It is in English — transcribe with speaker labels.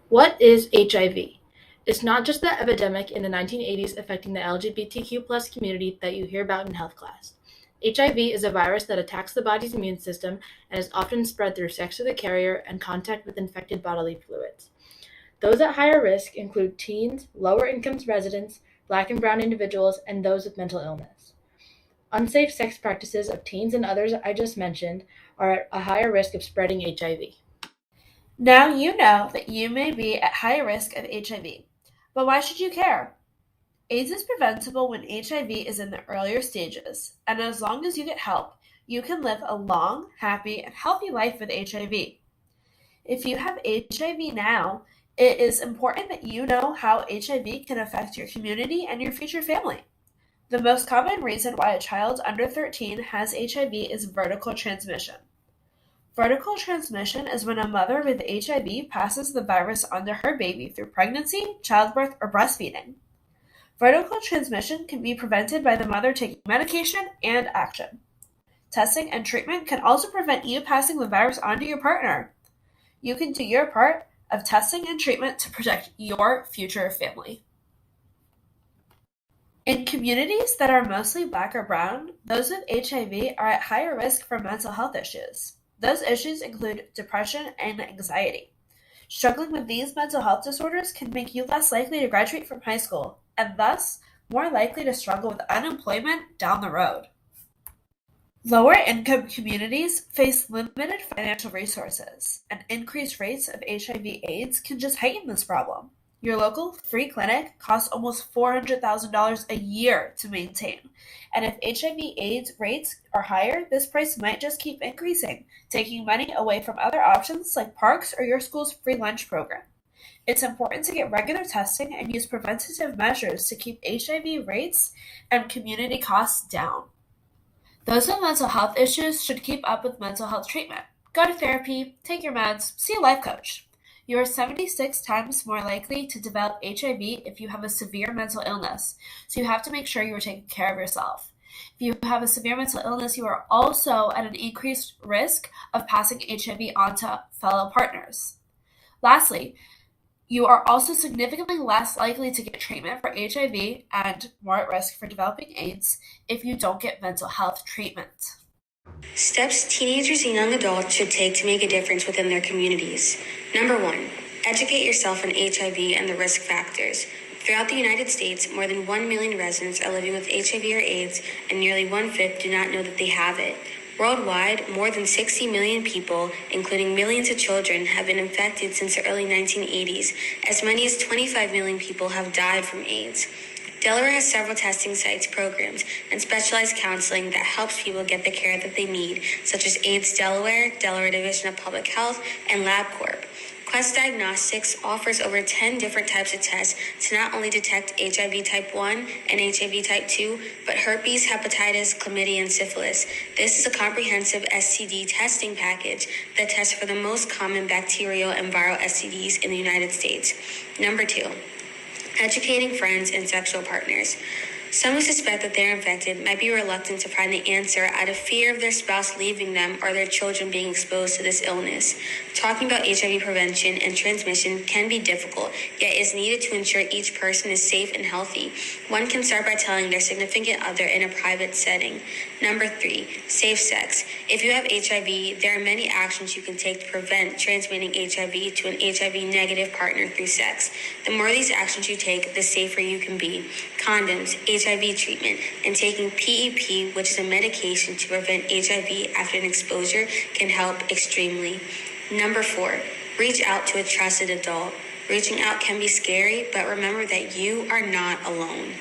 Speaker 1: What is HIV? It's not just the epidemic in the 1980s affecting the LGBTQ+ community that you hear about in health class. HIV is a virus that attacks the body's immune system and is often spread through sex with a carrier and contact with infected bodily fluids. Those at higher risk include teens, lower income residents, Black and Brown individuals, and those with mental illness. Unsafe sex practices of teens and others I just mentioned are at a higher risk of spreading HIV.
Speaker 2: Now you know that you may be at high risk of HIV. But why should you care? AIDS is preventable when HIV is in the earlier stages, and as long as you get help, you can live a long, happy, and healthy life with HIV. If you have HIV now, it is important that you know how HIV can affect your community and your future family. The most common reason why a child under 13 has HIV is vertical transmission. Vertical transmission is when a mother with HIV passes the virus on to her baby through pregnancy, childbirth, or breastfeeding. Vertical transmission can be prevented by the mother taking medication and action. Testing and treatment can also prevent you passing the virus on to your partner. You can do your part of testing and treatment to protect your future family. In communities that are mostly Black or Brown, those with HIV are at higher risk for mental health issues. Those issues include depression and anxiety. Struggling with these mental health disorders can make you less likely to graduate from high school, and thus more likely to struggle with unemployment down the road. Lower income communities face limited financial resources, and increased rates of HIV/AIDS can just heighten this problem. Your local free clinic costs almost $400,000 a year to maintain, and if HIV/AIDS rates are higher, this price might just keep increasing, taking money away from other options like parks or your school's free lunch program. It's important to get regular testing and use preventative measures to keep HIV rates and community costs down. Those with mental health issues should keep up with mental health treatment. Go to therapy, take your meds, see a life coach. You are 76 times more likely to develop HIV if you have a severe mental illness, so you have to make sure you are taking care of yourself. If you have a severe mental illness, you are also at an increased risk of passing HIV on to fellow partners. Lastly, you are also significantly less likely to get treatment for HIV and more at risk for developing AIDS if you don't get mental health treatment.
Speaker 3: Steps teenagers and young adults should take to make a difference within their communities. Number 1, educate yourself on HIV and the risk factors. Throughout the United States, more than 1 million residents are living with HIV or AIDS, and nearly one-fifth do not know that they have it. Worldwide, more than 60 million people, including millions of children, have been infected since the early 1980s. As many as 25 million people have died from AIDS. Delaware has several testing sites, programs, and specialized counseling that helps people get the care that they need, such as AIDS Delaware, Delaware Division of Public Health, and LabCorp. Quest Diagnostics offers over 10 different types of tests to not only detect HIV type 1 and HIV type 2, but herpes, hepatitis, chlamydia, and syphilis. This is a comprehensive STD testing package that tests for the most common bacterial and viral STDs in the United States. Number 2, educating friends and sexual partners. Some who suspect that they're infected might be reluctant to find the answer out of fear of their spouse leaving them or their children being exposed to this illness. Talking about HIV prevention and transmission can be difficult, yet is needed to ensure each person is safe and healthy. One can start by telling their significant other in a private setting. Number 3, safe sex. If you have HIV, there are many actions you can take to prevent transmitting HIV to an HIV negative partner through sex. The more of these actions you take, the safer you can be. Condoms, HIV treatment, and taking PEP, which is a medication to prevent HIV after an exposure, can help extremely. Number 4, reach out to a trusted adult. Reaching out can be scary, but remember that you are not alone.